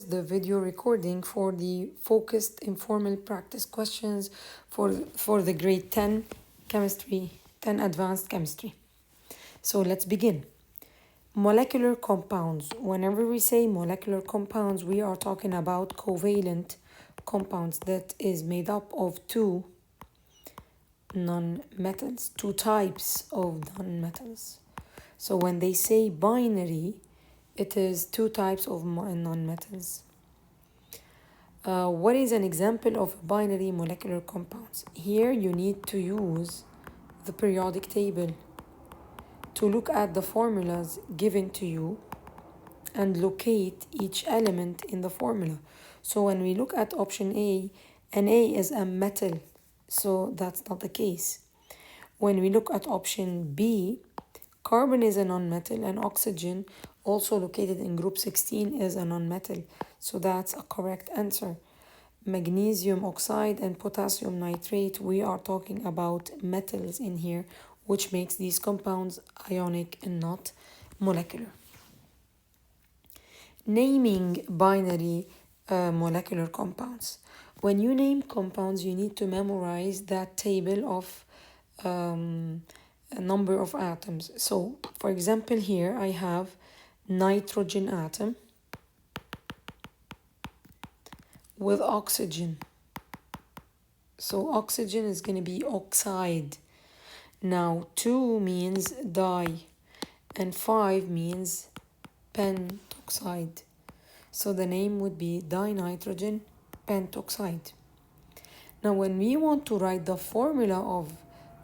the video recording for the focused informal practice questions for the grade 10 chemistry, 10 advanced chemistry. So let's begin. Molecular compounds. Whenever we say molecular compounds, we are talking about covalent compounds that is made up of two nonmetals, two types of nonmetals. So when they say binary, it is two types of nonmetals. What is an example of binary molecular compounds? Here you need to use the periodic table to look at the formulas given to you and locate each element in the formula. So when we look at option A, an A is a metal, so that's not the case. When we look at option B, carbon is a nonmetal and oxygen, also located in group 16, is a nonmetal. So that's a correct answer. Magnesium oxide and potassium nitrate, we are talking about metals in here, which makes these compounds ionic and not molecular. Naming binary molecular compounds. When you name compounds, you need to memorize that table of a number of atoms. So, for example, here I have nitrogen atom with oxygen. So oxygen is going to be oxide. Now 2 means di and 5 means pentoxide. So the name would be dinitrogen pentoxide. Now when we want to write the formula of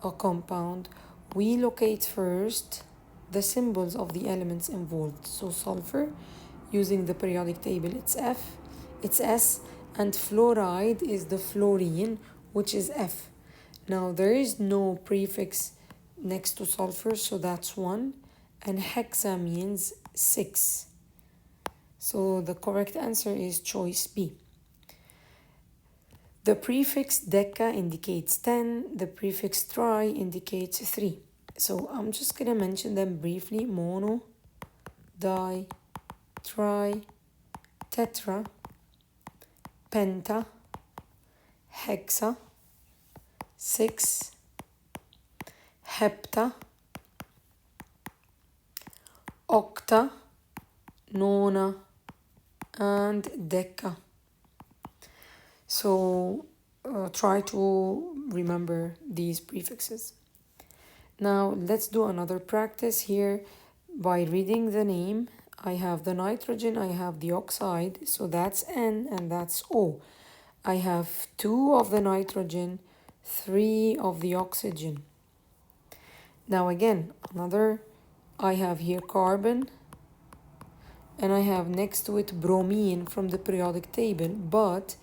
a compound, we locate first the symbols of the elements involved. So sulfur, using the periodic table, it's F, it's S, and fluoride is the fluorine, which is F. Now there is no prefix next to sulfur, so that's 1, and hexa means 6. So the correct answer is choice B. The prefix deca indicates 10, the prefix tri indicates 3. So I'm just going to mention them briefly. Mono, di, tri, tetra, penta, hexa, 6, hepta, octa, nona, and deca. So try to remember these prefixes. Now let's do another practice here by reading the name. I have the nitrogen, I have the oxide, so that's N and that's O. I have 2 of the nitrogen, 3 of the oxygen. Now again, I have here carbon, and I have next to it bromine from the periodic table, but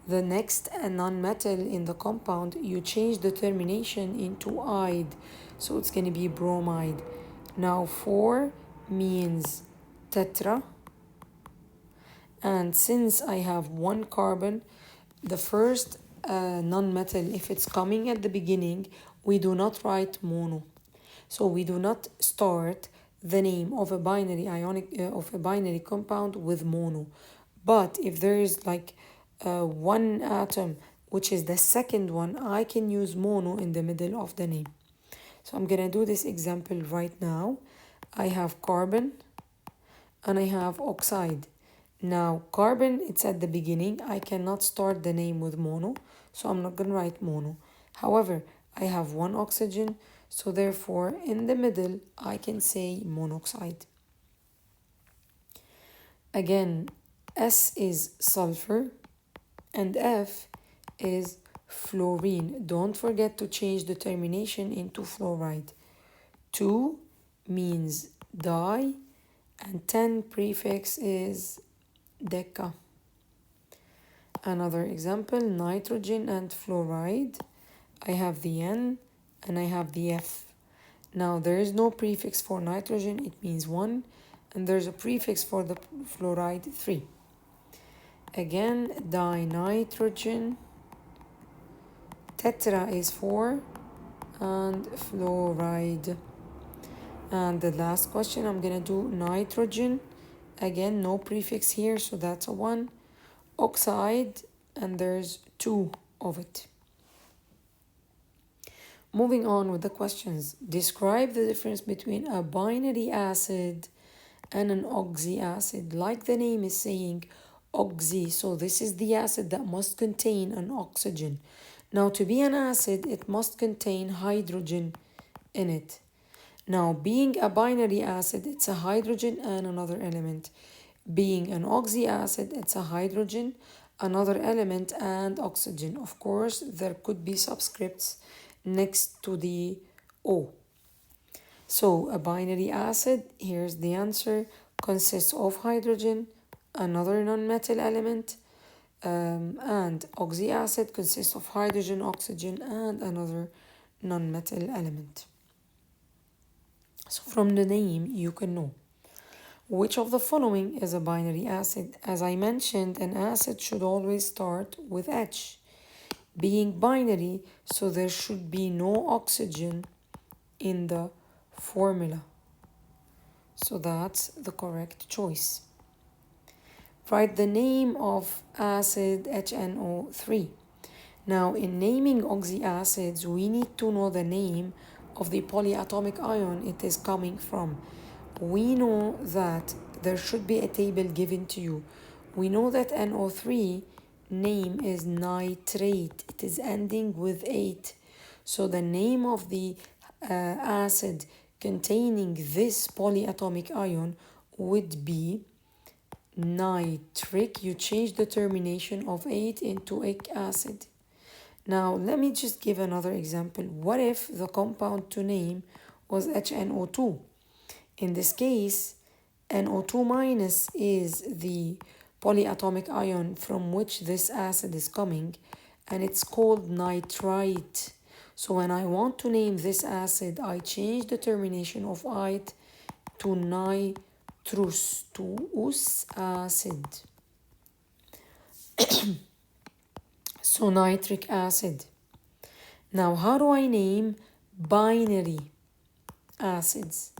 the next nonmetal in the compound, you change the termination into "ide", so it's going to be bromide. Now 4 means tetra, and since I have 1 carbon, the first nonmetal, if it's coming at the beginning, we do not write mono. So we do not start the name of a binary compound with mono. But if there is like one atom, which is the second one, I can use mono in the middle of the name. So I'm gonna do this example right now. I have carbon and I have oxide. Now carbon, it's at the beginning. I cannot start the name with mono, so I'm not gonna write mono. However, I have 1 oxygen, so therefore in the middle I can say monoxide. Again, S is sulfur and F is fluorine. Don't forget to change the termination into fluoride. 2 means di, and 10 prefix is deca. Another example, nitrogen and fluoride. I have the N and I have the F. Now there is no prefix for nitrogen, it means 1, and there's a prefix for the fluoride, 3. Again, dinitrogen, tetra is 4, and fluoride. And the last question, I'm gonna do nitrogen Again, no prefix here, so that's a 1. Oxide, and there's 2 of it. Moving on with the questions. Describe the difference between a binary acid and an oxy acid. Like the name is saying, oxy. So this is the acid that must contain an oxygen. Now, to be an acid, it must contain hydrogen in it. Now, being a binary acid, it's a hydrogen and another element. Being an oxy acid, it's a hydrogen, another element, and oxygen. Of course, there could be subscripts next to the O. So a binary acid, here's the answer, consists of hydrogen, another nonmetal element, and oxy acid consists of hydrogen, oxygen, and another nonmetal element. So from the name, you can know. Which of the following is a binary acid? As I mentioned, an acid should always start with H. Being binary, so there should be no oxygen in the formula. So that's the correct choice. Write the name of acid HNO3. Now, in naming oxyacids, we need to know the name of the polyatomic ion it is coming from. We know that there should be a table given to you. We know that NO3 name is nitrate. It is ending with 8. So the name of the acid containing this polyatomic ion would be nitric. You change the termination of 8 into ic acid. Now, let me just give another example. What if the compound to name was HNO2? In this case, NO2 minus is the polyatomic ion from which this acid is coming, and it's called nitrite. So when I want to name this acid, I change the termination of "ite" to nitrous, to us acid. So nitric acid. Now, how do I name binary acids?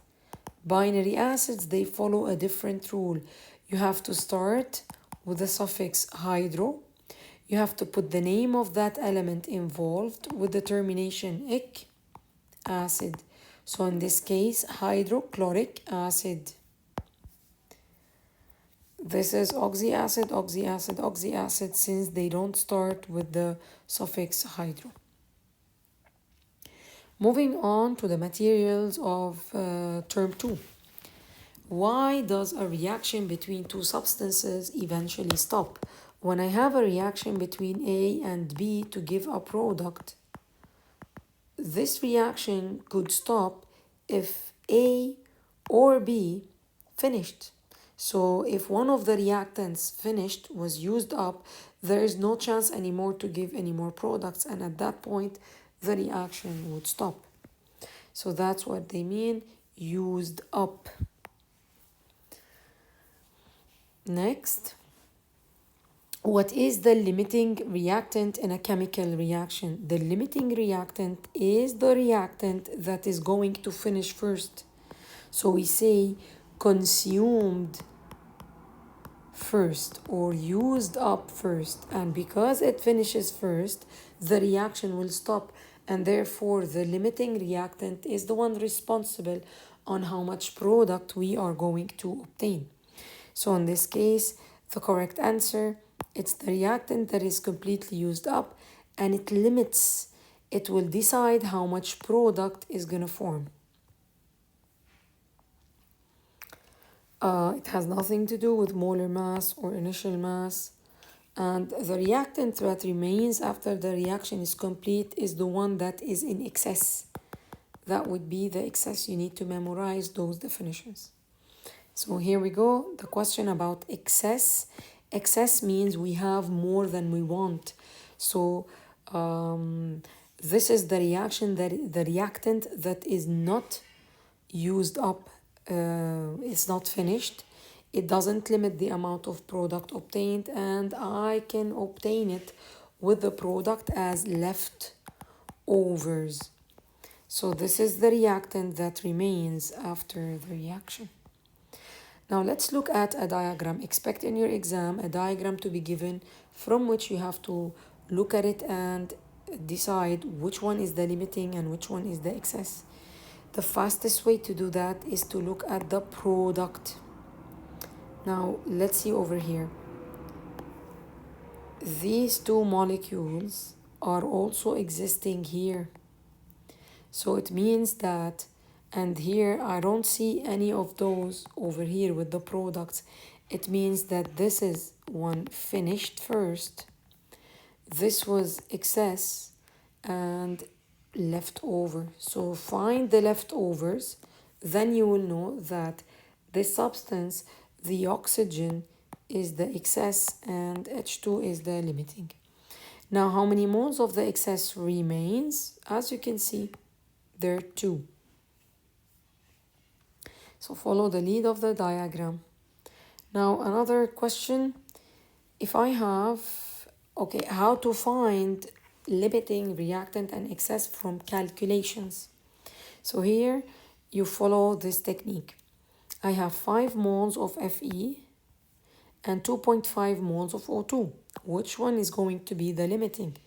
Binary acids, they follow a different rule. You have to start with the suffix hydro. You have to put the name of that element involved with the termination ic acid. So in this case, hydrochloric acid. This is oxy acid, oxy acid, oxy acid, since they don't start with the suffix hydro. Moving on to the materials of term 2. Why does a reaction between two substances eventually stop? When I have a reaction between A and B to give a product, this reaction could stop if A or B finished. So if one of the reactants finished, was used up, there is no chance anymore to give any more products, and at that point the reaction would stop. So that's what they mean, used up. Next, what is the limiting reactant in a chemical reaction? The limiting reactant is the reactant that is going to finish first. So we say consumed first or used up first, and because it finishes first, the reaction will stop, and therefore the limiting reactant is the one responsible on how much product we are going to obtain. So in this case, the correct answer, it's the reactant that is completely used up, and it limits, it will decide how much product is going to form. It has nothing to do with molar mass or initial mass. And the reactant that remains after the reaction is complete is the one that is in excess. That would be the excess. You need to memorize those definitions. So here we go. The question about excess. Excess means we have more than we want. So this is the reaction, that the reactant that is not used up, it's not finished. It doesn't limit the amount of product obtained, and I can obtain it with the product as leftovers. So this is the reactant that remains after the reaction. Now let's look at a diagram. Expect in your exam a diagram to be given from which you have to look at it and decide which one is the limiting and which one is the excess. The fastest way to do that is to look at the product. Now let's see over here. These two molecules are also existing here. So it means that, and here I don't see any of those over here with the products. It means that this is one finished first. This was excess and leftover. So find the leftovers, then you will know that this substance, the oxygen, is the excess and H2 is the limiting. Now, how many moles of the excess remains? As you can see, there are 2. So follow the lead of the diagram. Now, another question. If I have, okay, how to find limiting, reactant, and excess from calculations. So here you follow this technique. I have 5 moles of Fe and 2.5 moles of O2. Which one is going to be the limiting?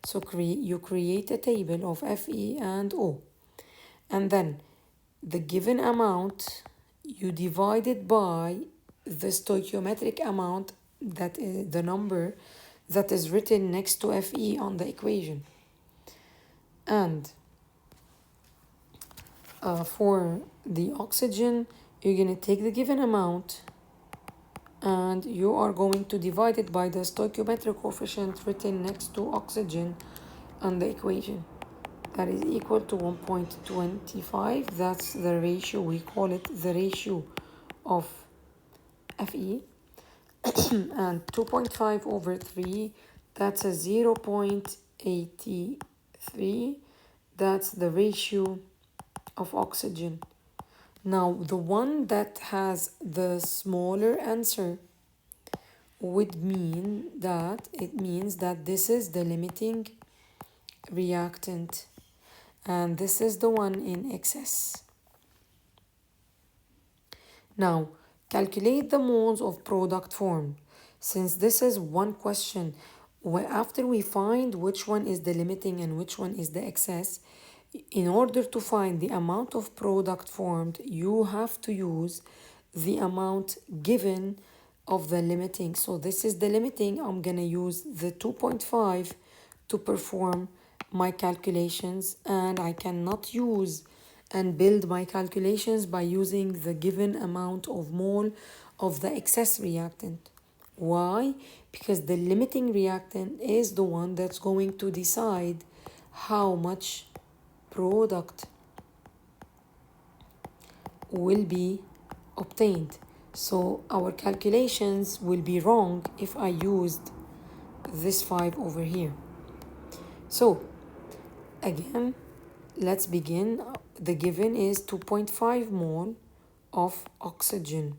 So you create a table of Fe and O. And then the given amount, you divide it by the stoichiometric amount, that is the number that is written next to Fe on the equation. And for the oxygen, you're going to take the given amount and you are going to divide it by the stoichiometric coefficient written next to oxygen on the equation. That is equal to 1.25. That's the ratio. We call it the ratio of Fe. And 2.5 over 3, that's a 0.83. That's the ratio of oxygen. Now, the one that has the smaller answer would mean that it means that this is the limiting reactant and this is the one in excess. Now, calculate the moles of product formed. Since this is one question, after we find which one is the limiting and which one is the excess, in order to find the amount of product formed, you have to use the amount given of the limiting. So this is the limiting. I'm going to use the 2.5 to perform my calculations, and I cannot use and build my calculations by using the given amount of mole of the excess reactant. Why? Because the limiting reactant is the one that's going to decide how much product will be obtained. So our calculations will be wrong if I used this 5 over here. So again, let's begin. The given is 2.5 mole of oxygen.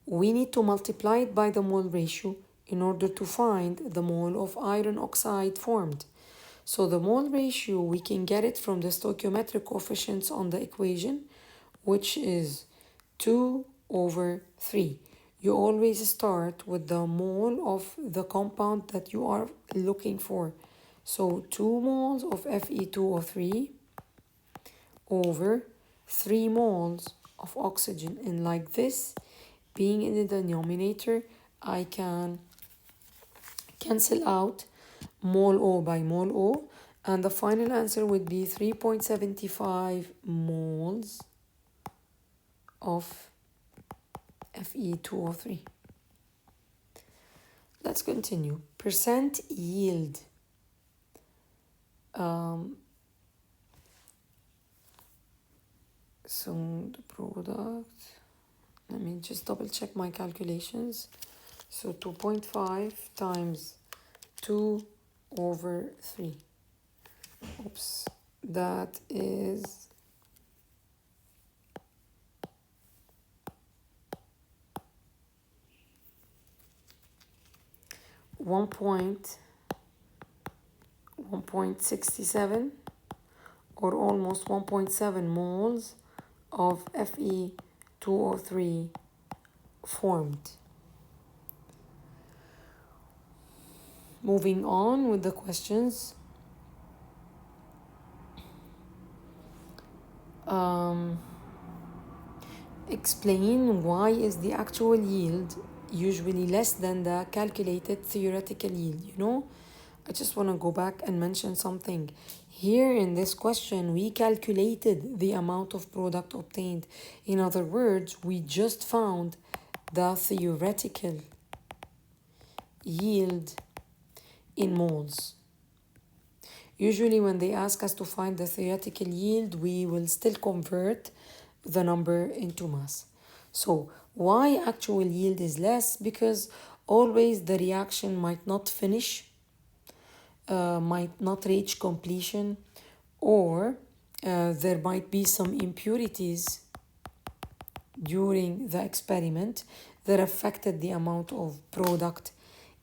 We need to multiply it by the mole ratio in order to find the mole of iron oxide formed. So the mole ratio, we can get it from the stoichiometric coefficients on the equation, which is 2 over 3. You always start with the mole of the compound that you are looking for. So 2 moles of Fe2O3 over 3 moles of oxygen. And like this, being in the denominator, I can cancel out mole O by mole O, and the final answer would be 3.75 moles of Fe2O3. Let's continue. Percent yield. So the product, let me just double check my calculations. So 2.5 times 2 over 3. Oops, that is 1.67 or almost 1.7 moles of Fe2O3 formed. Moving on with the questions. Explain why is the actual yield usually less than the calculated theoretical yield. I just want to go back and mention something. Here in this question, we calculated the amount of product obtained. In other words, we just found the theoretical yield in moles. Usually when they ask us to find the theoretical yield, we will still convert the number into mass. So why actual yield is less? Because always the reaction might not finish, might not reach completion, or there might be some impurities during the experiment that affected the amount of product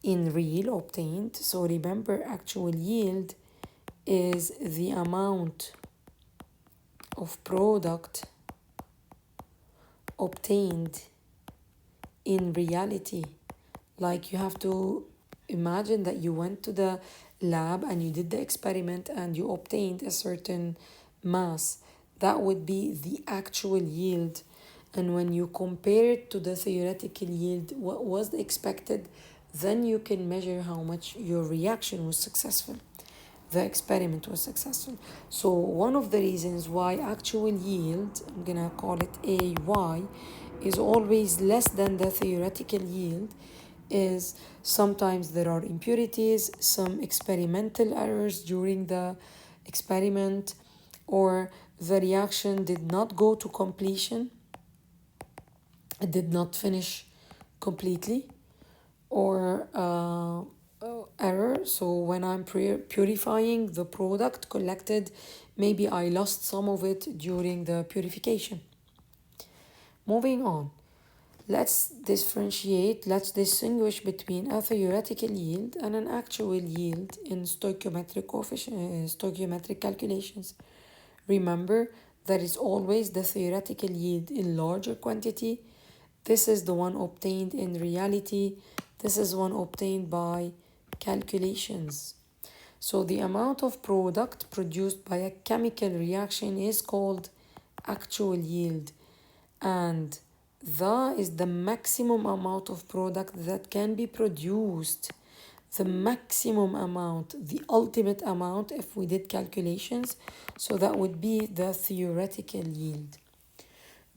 in real obtained. So remember, actual yield is the amount of product obtained in reality. Like, you have to imagine that you went to the lab and you did the experiment and you obtained a certain mass. That would be the actual yield. And when you compare it to the theoretical yield, what was expected, then you can measure how much your reaction was successful, the experiment was successful. So one of the reasons why actual yield, I'm gonna call it AY, is always less than the theoretical yield is sometimes there are impurities, some experimental errors during the experiment, or the reaction did not go to completion, it did not finish completely, or error. So when I'm purifying the product collected, maybe I lost some of it during the purification. Moving on, let's distinguish between a theoretical yield and an actual yield in stoichiometric calculations. Remember, there is always the theoretical yield in larger quantity. This is the one obtained in reality. This is one obtained by calculations. So the amount of product produced by a chemical reaction is called actual yield, and the is the maximum amount of product that can be produced, the maximum amount, the ultimate amount if we did calculations. So that would be the theoretical yield.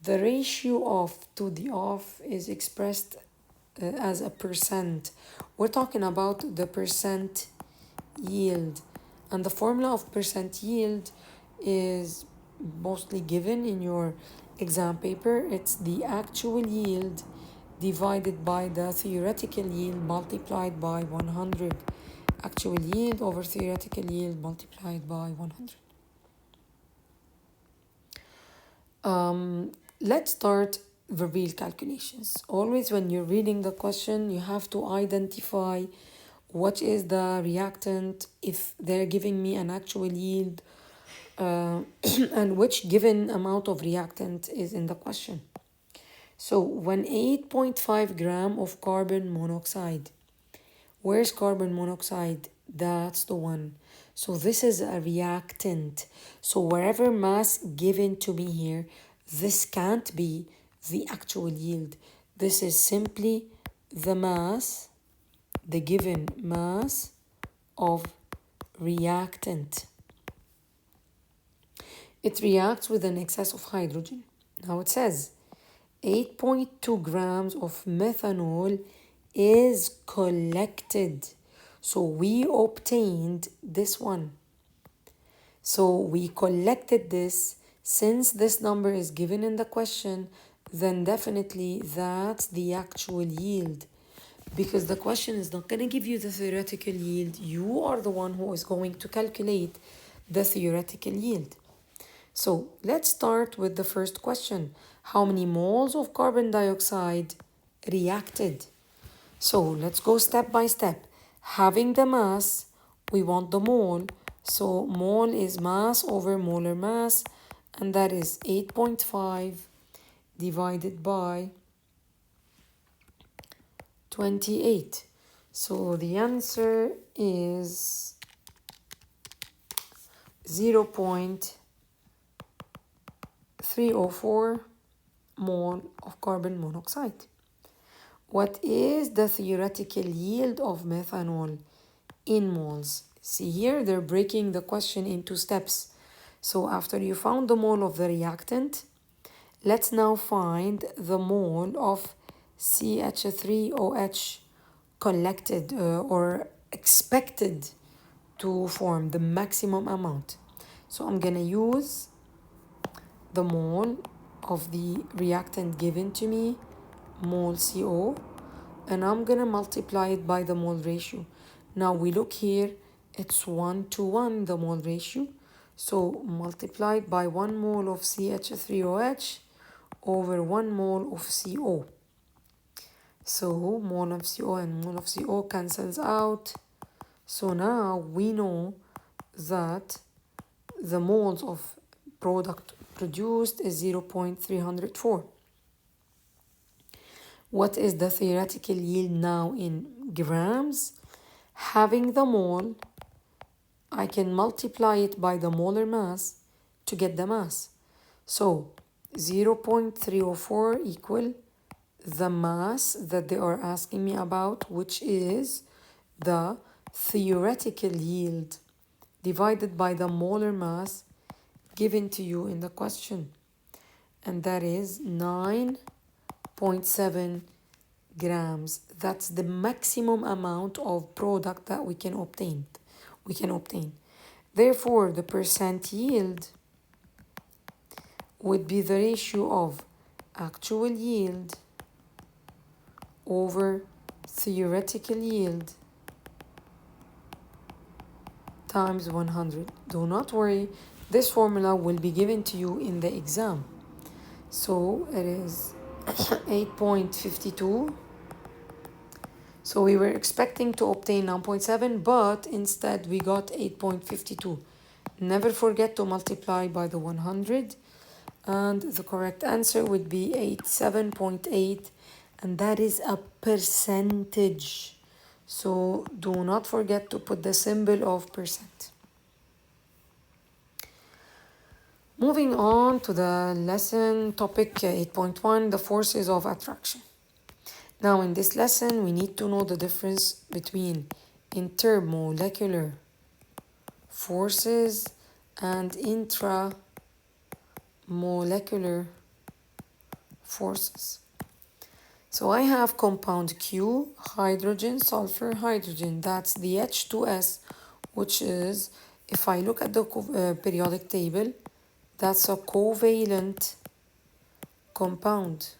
The ratio of to the of is expressed as a percent. We're talking about the percent yield, and the formula of percent yield is mostly given in your exam paper. It's the actual yield divided by the theoretical yield multiplied by 100. Actual yield over theoretical yield multiplied by 100. Let's start the real calculations. Always when you're reading the question, you have to identify what is the reactant, if they're giving me an actual yield, and which given amount of reactant is in the question. So when 8.5 gram of carbon monoxide, where's carbon monoxide? That's the one. So this is a reactant. So wherever mass given to me here, this can't be the actual yield. This is simply the mass, the given mass of reactant. It reacts with an excess of hydrogen. Now it says 8.2 grams of methanol is collected. So we obtained this one. So we collected this. Since this number is given in the question, then definitely that's the actual yield. Because the question is not going to give you the theoretical yield. You are the one who is going to calculate the theoretical yield. So let's start with the first question. How many moles of carbon dioxide reacted? So let's go step by step. Having the mass, we want the mole. So mole is mass over molar mass, and that is 8.5 divided by 28. So the answer is 0.304 mole of carbon monoxide. What is the theoretical yield of methanol in moles? See here, they're breaking the question into steps. So after you found the mole of the reactant, let's now find the mole of CH3OH collected or expected to form the maximum amount. So I'm gonna use the mole of the reactant given to me, mole CO, and I'm gonna multiply it by the mole ratio. Now we look here, it's 1:1 the mole ratio. So multiplied by 1 mole of CH3OH over 1 mole of CO. So mole of CO and mole of CO cancels out. So now we know that the moles of product produced is 0.304. What is the theoretical yield now in grams? Having the mole, I can multiply it by the molar mass to get the mass. So 0.304 equal the mass that they are asking me about, which is the theoretical yield divided by the molar mass given to you in the question. And that is 9.7 grams. That's the maximum amount of product that we can obtain. Therefore, the percent yield would be the ratio of actual yield over theoretical yield times 100. Do not worry, this formula will be given to you in the exam. So it is 8.52. So we were expecting to obtain 9.7, but instead we got 8.52. Never forget to multiply by the 100, and the correct answer would be 87.8, and that is a percentage. So do not forget to put the symbol of percent. Moving on to the lesson topic 8.1, the forces of attraction. Now in this lesson, we need to know the difference between intermolecular forces and intramolecular forces. So I have compound Q, hydrogen, sulfur, hydrogen. That's the H2S, which is, if I look at the periodic table, that's a covalent compound.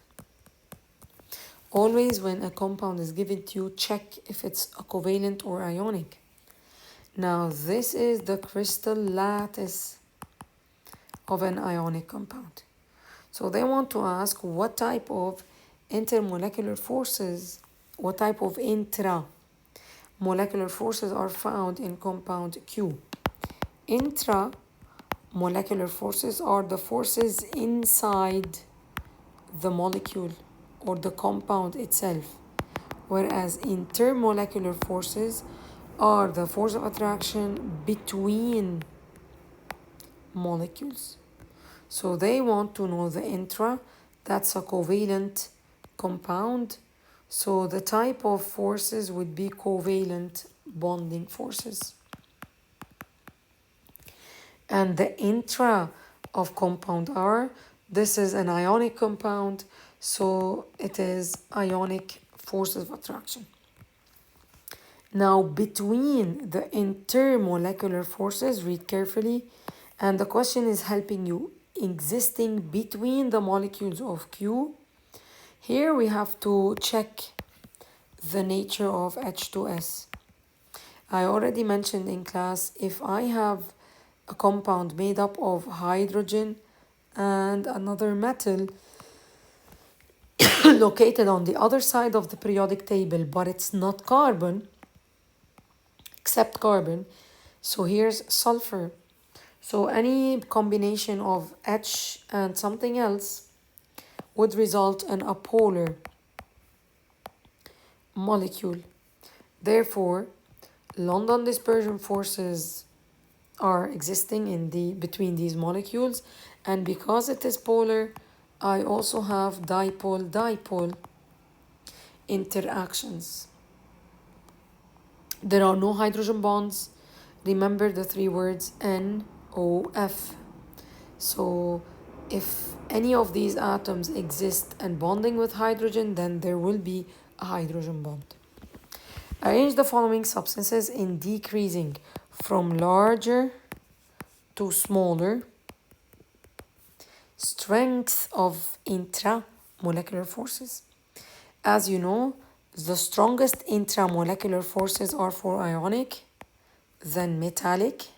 Always when a compound is given to you, check if it's a covalent or ionic. Now this is the crystal lattice of an ionic compound. So they want to ask what type of intermolecular forces, what type of intramolecular forces are found in compound Q. Intramolecular forces are the forces inside the molecule or the compound itself, whereas intermolecular forces are the force of attraction between molecules. So they want to know the intra, that's a covalent compound. So the type of forces would be covalent bonding forces. And the intra of compound R, this is an ionic compound, so it is ionic forces of attraction. Now between the intermolecular forces, read carefully, and the question is helping you, existing between the molecules of Q. Here we have to check the nature of H2S. I already mentioned in class, if I have a compound made up of hydrogen and another metal located on the other side of the periodic table, but it's not carbon, except carbon. So here's sulfur. So any combination of H and something else would result in a polar molecule. Therefore, London dispersion forces are existing between these molecules, and because it is polar, I also have dipole-dipole interactions. There are no hydrogen bonds. Remember the three words NOF. So if any of these atoms exist and bonding with hydrogen, then there will be a hydrogen bond. Arrange the following substances in decreasing from larger to smaller strength of intramolecular forces. As you know, the strongest intramolecular forces are for ionic, then metallic,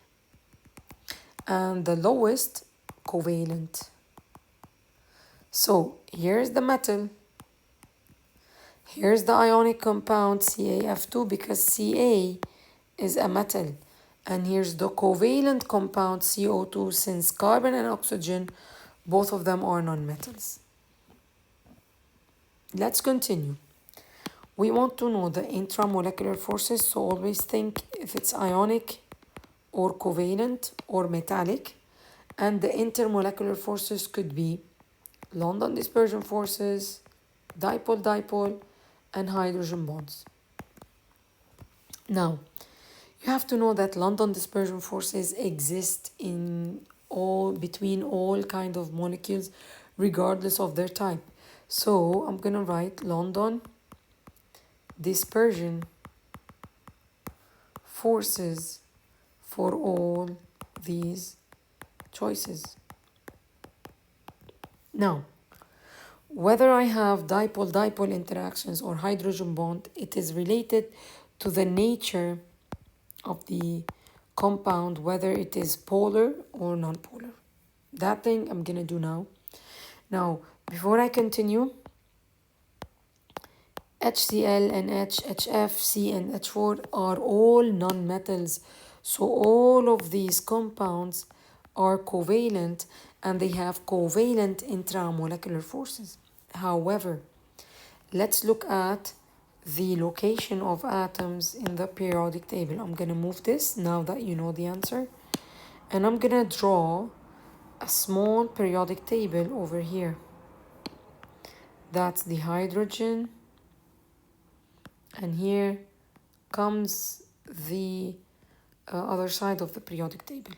and the lowest covalent. So here's the metal. Here's the ionic compound CaF2 because Ca is a metal. And here's the covalent compound CO2 since carbon and oxygen, both of them are nonmetals. Let's continue. We want to know the intramolecular forces, so always think if it's ionic or covalent or metallic. And the intermolecular forces could be London dispersion forces, dipole-dipole, and hydrogen bonds. Now, you have to know that London dispersion forces exist between all kind of molecules regardless of their type. So I'm gonna write London dispersion forces for all these choices. Now, whether I have dipole-dipole interactions or hydrogen bond, it is related to the nature of the compound, whether it is polar or non-polar. That thing I'm gonna do now. Now, before I continue, HCl and HF, C and H4 are all nonmetals. So all of these compounds are covalent and they have covalent intramolecular forces. However, let's look at the location of atoms in the periodic table. I'm going to move this now that you know the answer. And I'm going to draw a small periodic table over here. That's the hydrogen. And here comes the other side of the periodic table.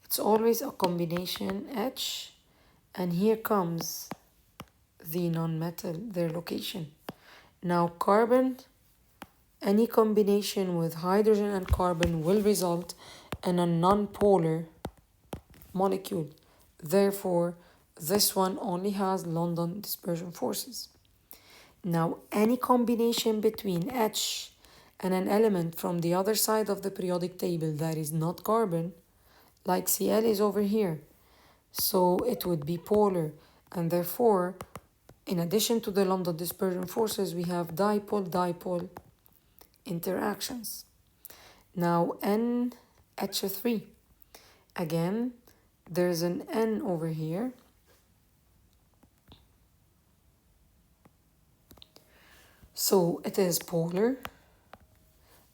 It's always a combination H. And here comes the nonmetal, their location. Now carbon, any combination with hydrogen and carbon will result in a non-polar molecule. Therefore, this one only has London dispersion forces. Now, any combination between H and an element from the other side of the periodic table that is not carbon, like Cl is over here, so it would be polar, and therefore, in addition to the London dispersion forces, we have dipole-dipole interactions. Now, NH3. Again, there's an N over here. So it is polar.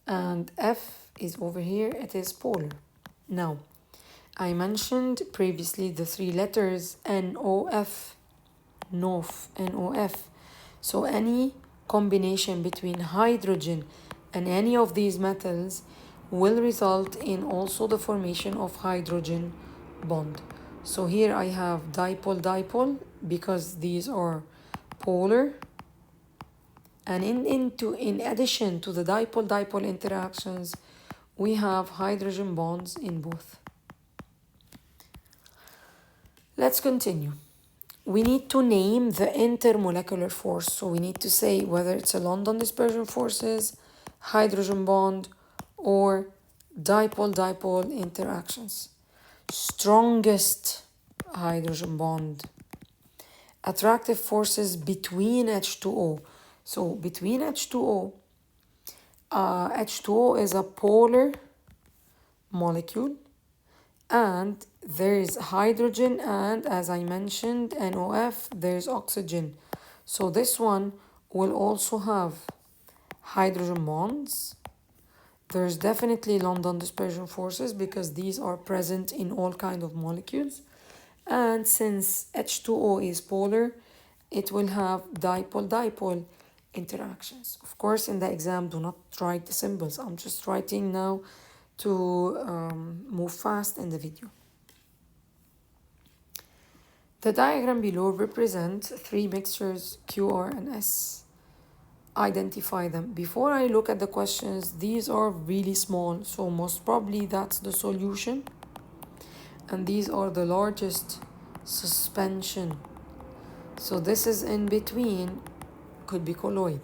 And F is over here, it is polar. Now, I mentioned previously the three letters NOF, NOF. So any combination between hydrogen and any of these metals will result in also the formation of hydrogen bond. So here I have dipole-dipole because these are polar. And in addition to the dipole-dipole interactions, we have hydrogen bonds in both. Let's continue. We need to name the intermolecular force. So we need to say whether it's a London dispersion forces, hydrogen bond, or dipole-dipole interactions. Strongest hydrogen bond. Attractive forces between H2O. So between H2O, H2O is a polar molecule, and there is hydrogen, and as I mentioned, NOF, there's oxygen. So this one will also have hydrogen bonds. There's definitely London dispersion forces because these are present in all kind of molecules. And since H2O is polar, it will have dipole-dipole interactions. Of course, in the exam, do not write the symbols. I'm just writing now to move fast in the video. The diagram below represents three mixtures, Q, R, and S. Identify them. Before I look at the questions, these are really small, so most probably that's the solution. And these are the largest suspension. So this is in between, could be colloid.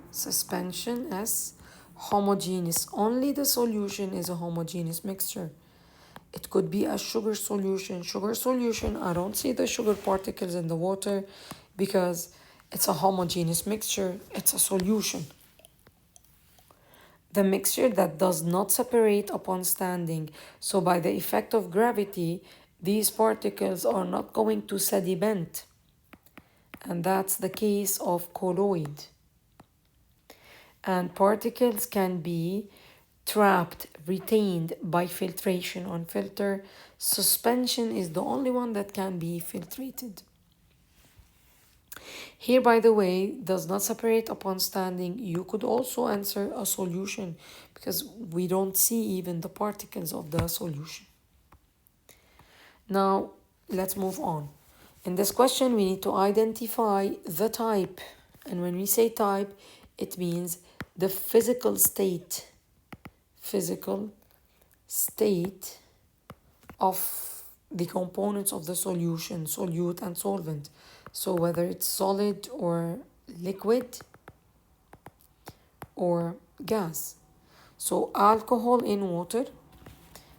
Suspension S, homogeneous. Only the solution is a homogeneous mixture. It could be a sugar solution. Sugar solution, I don't see the sugar particles in the water because it's a homogeneous mixture. It's a solution. The mixture that does not separate upon standing. So by the effect of gravity, these particles are not going to sediment. And that's the case of colloid. And particles can be trapped, retained by filtration on filter. Suspension is the only one that can be filtrated. Here, by the way, does not separate upon standing. You could also answer a solution because we don't see even the particles of the solution. Now, let's move on. In this question, we need to identify the type. And when we say type, it means the physical state of the components of the solution, solute and solvent. So whether it's solid or liquid or gas. So alcohol in water,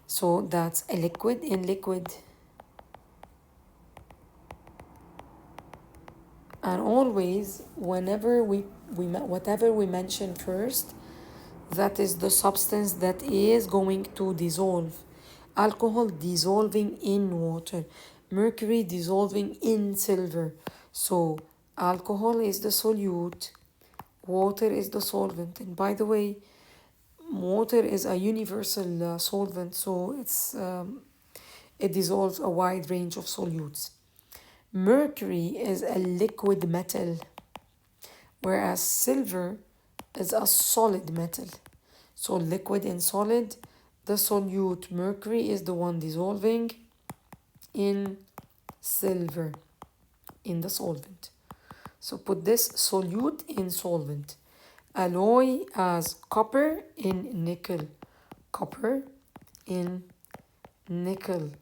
so that's a liquid in liquid. And always, whenever whatever we mention first, that is the substance that is going to dissolve. Alcohol dissolving in water, mercury dissolving in silver. So alcohol is the solute, water is the solvent. And by the way, water is a universal solvent, so it dissolves a wide range of solutes. Mercury is a liquid metal, whereas silver is a solid metal. So liquid and solid, the solute mercury is the one dissolving in silver, in the solvent. So put this solute in solvent. Alloy as copper in nickel. Copper in nickel.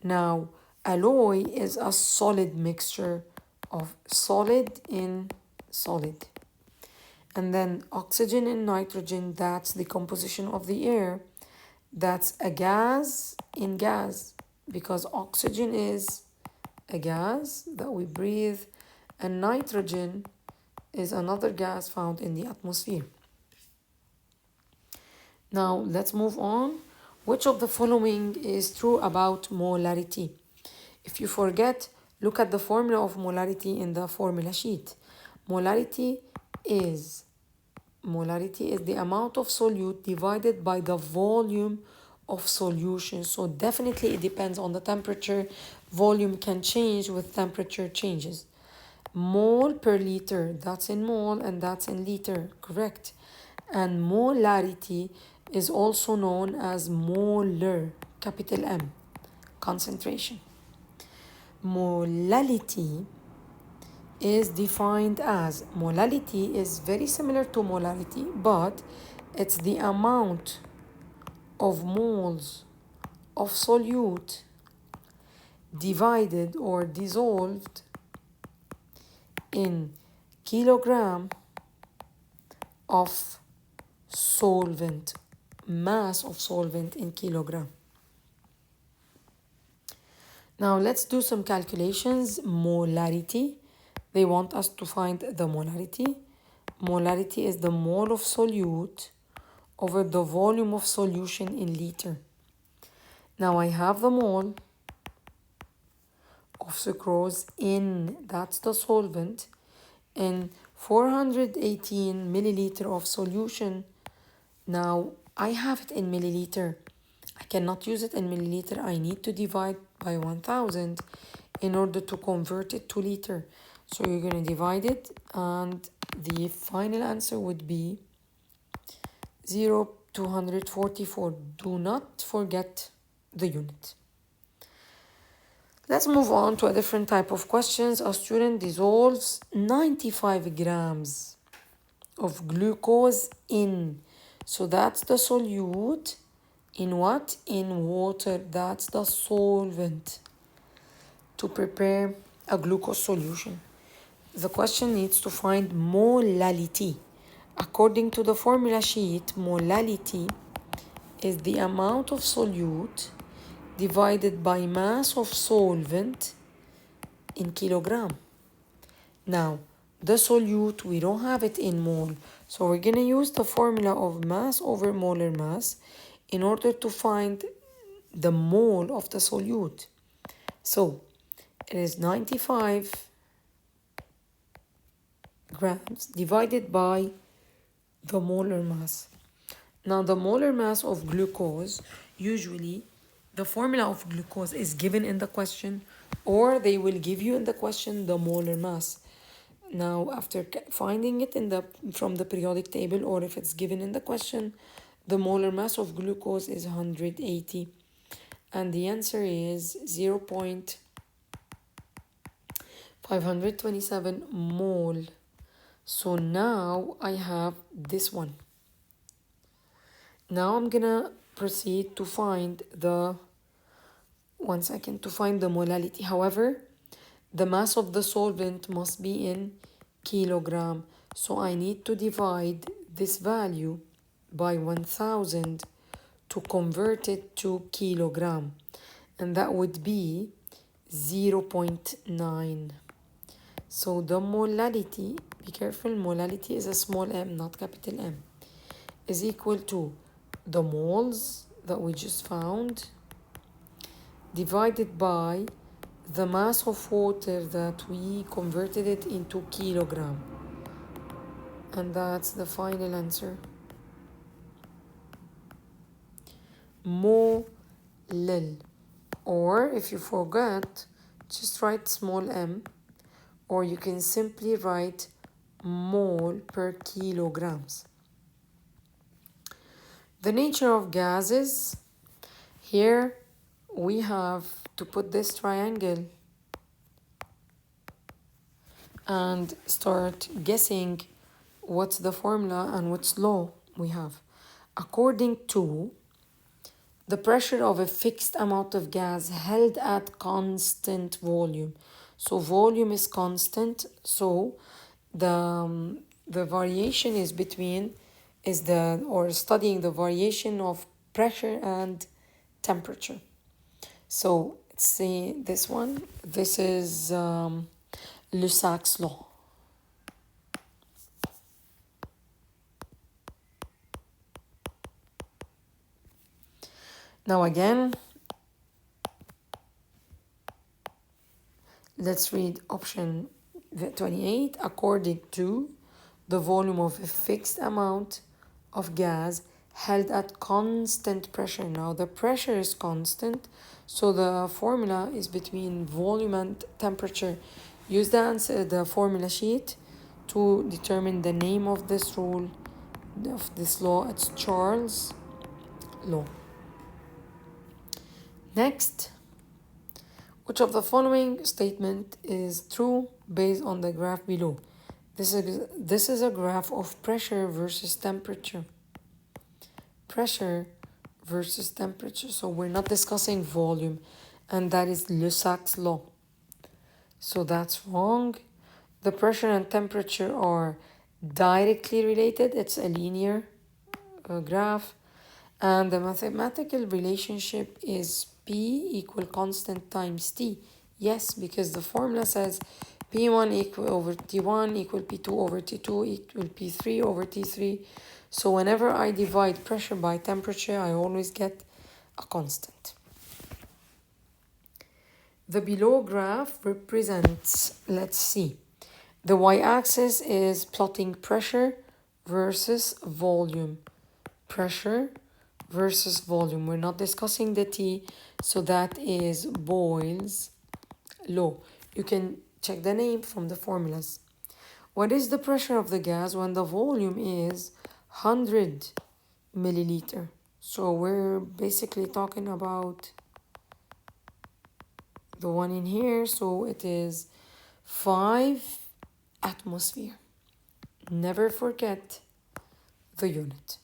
Now, alloy is a solid mixture of solid in solid. And then oxygen and nitrogen, that's the composition of the air. That's a gas in gas, because oxygen is a gas that we breathe, and nitrogen is another gas found in the atmosphere. Now let's move on. Which of the following is true about molarity? If you forget, look at the formula of molarity in the formula sheet. Molarity is the amount of solute divided by the volume of solution. So definitely it depends on the temperature. Volume can change with temperature changes. Mole per liter, that's in mole and that's in liter, correct. And molarity is also known as molar, capital M, concentration. Molality is defined as, molality is very similar to molarity, but it's the amount of moles of solute divided or dissolved in kilogram of solvent, mass of solvent in kilogram. Now let's do some calculations. Molarity, they want us to find the molarity. Molarity is the mole of solute over the volume of solution in liter. Now I have the mole of sucrose in, that's the solvent, in 418 milliliter of solution. Now I have it in milliliter. I cannot use it in milliliter. I need to divide by 1000 in order to convert it to liter. So you're going to divide it, and the final answer would be 0.244. Do not forget the unit. Let's move on to a different type of questions. A student dissolves 95 grams of glucose in. So that's the solute. In what? In water. That's the solvent to prepare a glucose solution. The question needs to find molality. According to the formula sheet, molality is the amount of solute divided by mass of solvent in kilogram. Now, the solute, we don't have it in mole. So we're going to use the formula of mass over molar mass in order to find the mole of the solute. So it is 95 grams divided by the molar mass. Now the molar mass of glucose, usually the formula of glucose is given in the question, or they will give you in the question the molar mass. Now after finding it from the periodic table, or if it's given in the question, the molar mass of glucose is 180, and the answer is 0.527 mole. So now I have this one. Now I'm gonna proceed to find the molality. However, the mass of the solvent must be in kilogram. So I need to divide this value by 1000 to convert it to kilogram. And that would be 0.9. So the molality, be careful, molality is a small m, not capital M, is equal to the moles that we just found divided by the mass of water that we converted it into kilogram. And that's the final answer. Mol. Or if you forgot, just write small m, or you can simply write mole per kilograms. The nature of gases. Here we have to put this triangle and start guessing what's the formula and what's law we have. According to the pressure of a fixed amount of gas held at constant volume. So volume is constant, so the variation is studying the variation of pressure and temperature. So let's see this one. This is Lusac's law. Now again, let's read option 28. According to the volume of a fixed amount of gas held at constant pressure. Now the pressure is constant, so the formula is between volume and temperature. Use the formula sheet to determine the name of this rule, of this law. It's Charles' law. Next, which of the following statement is true based on the graph below? This is a graph of pressure versus temperature. Pressure versus temperature. So we're not discussing volume, and that is Lusac's law. So that's wrong. The pressure and temperature are directly related. It's a linear graph. And the mathematical relationship is P equal constant times T. Yes, because the formula says P1 equal over T1 equal P2 over T2 equal P3 over T3. So whenever I divide pressure by temperature, I always get a constant. The below graph represents, let's see, The y-axis is plotting pressure versus volume. Pressure versus volume. We're not discussing the T, so that is Boyle's law. You can check the name from the formulas. What is the pressure of the gas when the volume is 100 milliliter? So we're basically talking about the one in here, so it is 5 atmosphere. Never forget the unit.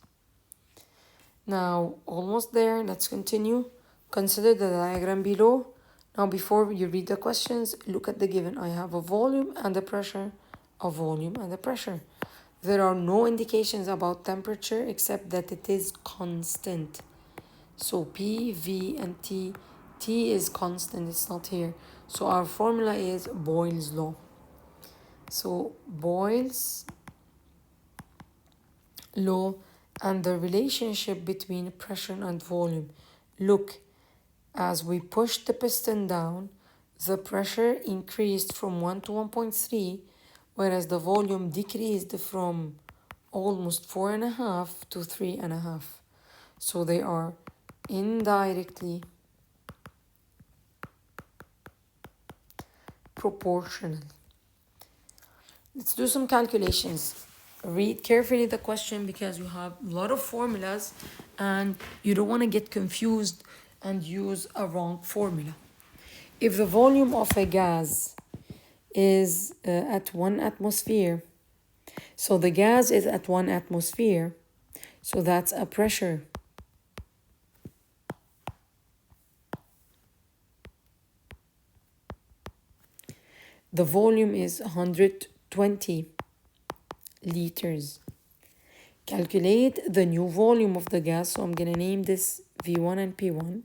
Now, almost there, let's continue. Consider the diagram below. Now, before you read the questions, look at the given. I have a volume and a pressure, a volume and a pressure. There are no indications about temperature except that it is constant. So P, V, and T. T is constant, it's not here. So our formula is Boyle's law. So Boyle's law and the relationship between pressure and volume. Look, as we pushed the piston down, the pressure increased from 1 to 1.3, whereas the volume decreased from almost 4.5 to 3.5. So they are indirectly proportional. Let's do some calculations. Read carefully the question because you have a lot of formulas and you don't want to get confused and use a wrong formula. If the volume of a gas is at 1 atmosphere, so the gas is at 1 atmosphere, so that's a pressure. The volume is 120 liters. Calculate the new volume of the gas. So I'm going to name this V1 and P1.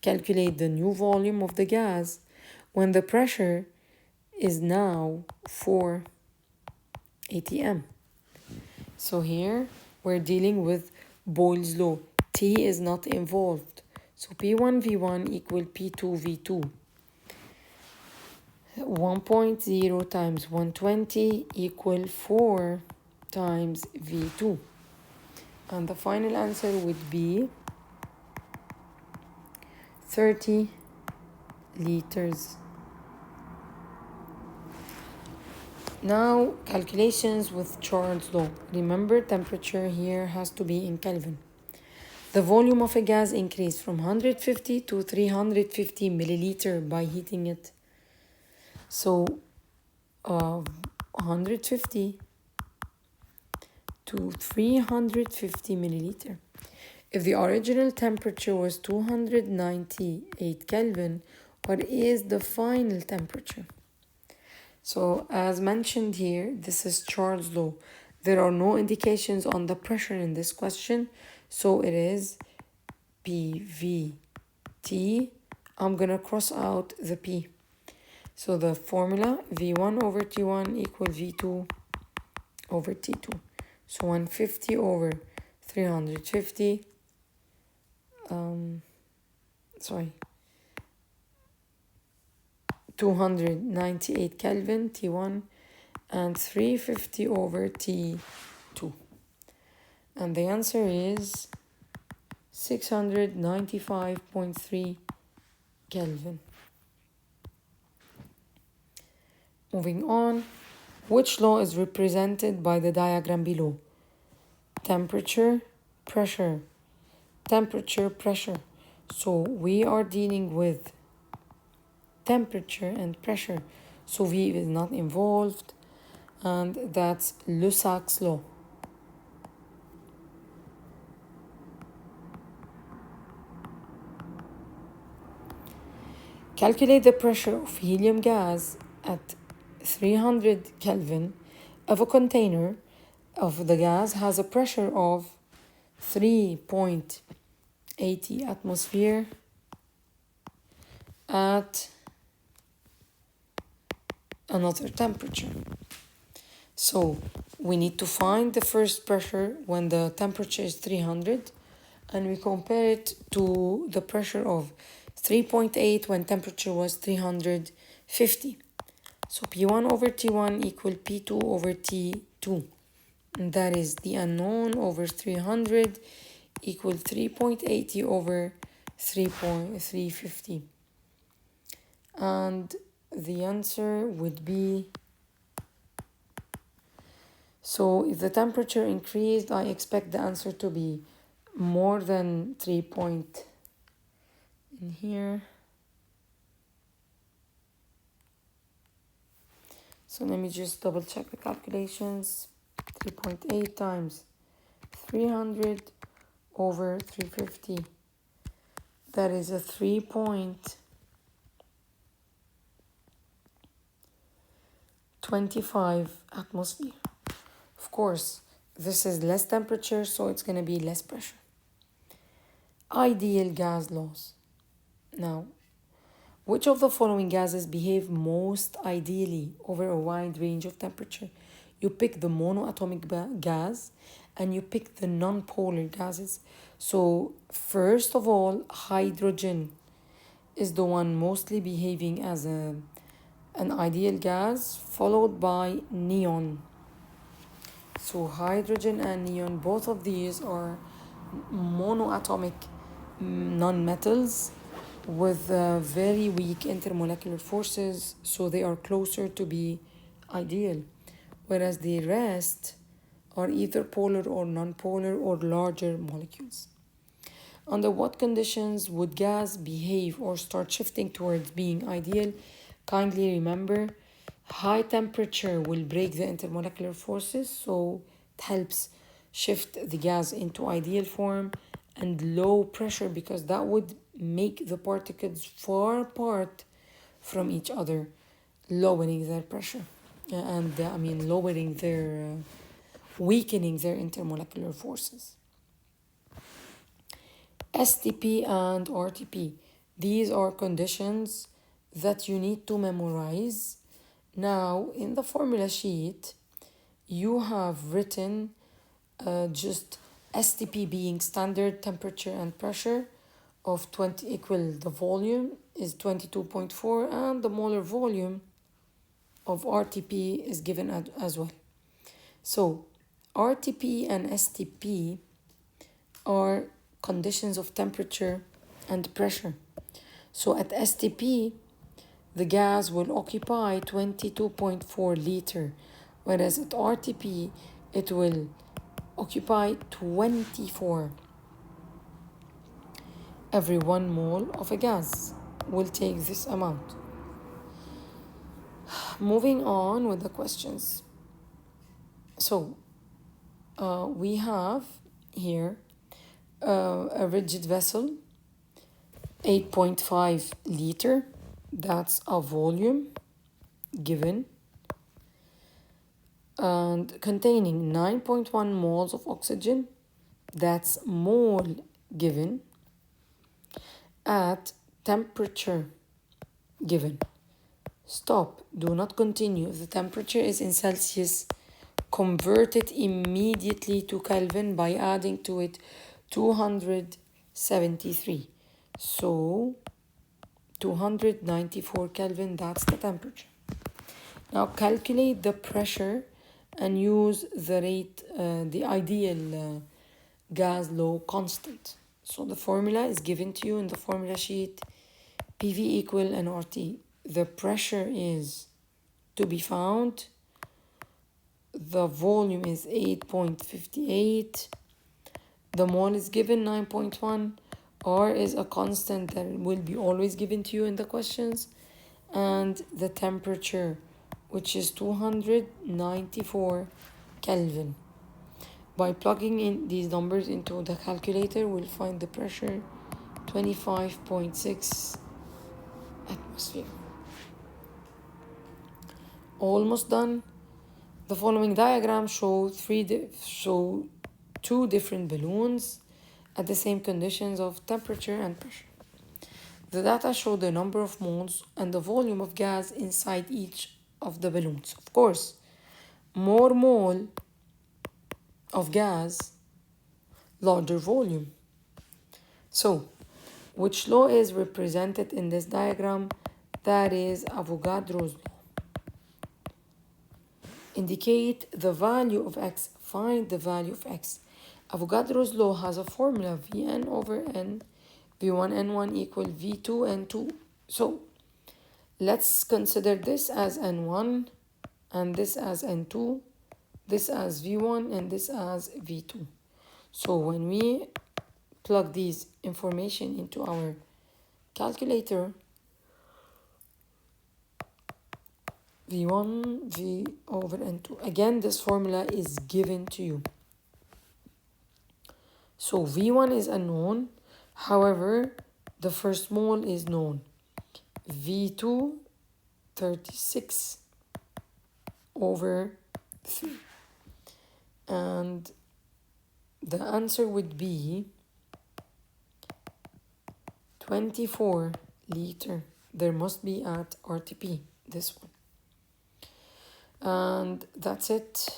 Calculate the new volume of the gas when the pressure is now 4 atm. So here we're dealing with Boyle's law. T is not involved. So P1 V1 equal P2 V2. 1.0 times 120 equal 4 times V2. And the final answer would be 30 liters. Now, calculations with Charles' law. Remember, temperature here has to be in Kelvin. The volume of a gas increased from 150 to 350 milliliter by heating it. So, 150 to 350 milliliter. If the original temperature was 298 Kelvin, what is the final temperature? So, as mentioned here, this is Charles' law. There are no indications on the pressure in this question, so it is PVT. I'm going to cross out the P. So the formula V1 over T1 equal V2 over T2. So 150 over 350, 298 Kelvin, T1, and 350 over T2. And the answer is 695.3 Kelvin. Moving on, which law is represented by the diagram below? Temperature, pressure. Temperature, pressure. So we are dealing with temperature and pressure. So V is not involved, and that's Lusak's law. Calculate the pressure of helium gas at 300 Kelvin if a container of the gas has a pressure of 3.80 atmosphere at another temperature. So we need to find the first pressure when the temperature is 300, and we compare it to the pressure of 3.8 when temperature was 350. So P1 over T1 equal P2 over T2. And that is the unknown over 300 equal 3.80 over 3.350. And the answer would be, so if the temperature increased, I expect the answer to be more than 3 point in here. So let me just double check the calculations. 3.8 times 300 over 350. That is a 3.25 atmosphere. Of course, this is less temperature, so it's going to be less pressure. Ideal gas laws. Now, which of the following gases behave most ideally over a wide range of temperature? You pick the monoatomic gas and you pick the non-polar gases. So first of all, hydrogen is the one mostly behaving as an ideal gas, followed by neon. So hydrogen and neon, both of these are monoatomic nonmetals with very weak intermolecular forces, so they are closer to be ideal, whereas the rest are either polar or non-polar or larger molecules. Under what conditions would gas behave or start shifting towards being ideal? Kindly remember, high temperature will break the intermolecular forces, so it helps shift the gas into ideal form, and low pressure because that would make the particles far apart from each other, lowering their pressure and lowering their weakening their intermolecular forces. STP and RTP, these are conditions that you need to memorize. Now in the formula sheet you have written just STP being standard temperature and pressure of 20 equal the volume is 22.4 and the molar volume of RTP is given as well. So RTP and STP are conditions of temperature and pressure. So at STP the gas will occupy 22.4 liter, whereas at RTP it will occupy 24. Every 1 mole of a gas will take this amount. Moving on with the questions. So we have here a rigid vessel, 8.5 liter, that's a volume given, and containing 9.1 moles of oxygen, that's mole given, at temperature given. Stop, do not continue. The temperature is in Celsius. Convert it immediately to Kelvin by adding to it 273. So 294 Kelvin, that's the temperature. Now calculate the pressure and use the rate, the ideal gas law constant. So the formula is given to you in the formula sheet, PV equal nRT. The pressure is to be found. The volume is 8.58. The mole is given 9.1. R is a constant that will be always given to you in the questions. And the temperature, which is 294 Kelvin. By plugging in these numbers into the calculator, we'll find the pressure 25.6 atmosphere. Almost done. The following diagram show two different balloons at the same conditions of temperature and pressure. The data show the number of moles and the volume of gas inside each of the balloons. Of course, more mole of gas, larger volume. So, which law is represented in this diagram? That is Avogadro's law. indicate the value of x. Find the value of x. Avogadro's law has a formula, Vn over n, V1 n1 equal V2 n2. So let's consider this as n1 and this as n2, this as V1 and this as V2. So when we plug these information into our calculator, V1 V over N2. Again, this formula is given to you. So V1 is unknown. However, the first mole is known. V2, 36 over 3. And the answer would be 24 liter. There must be at RTP, this one. And that's it.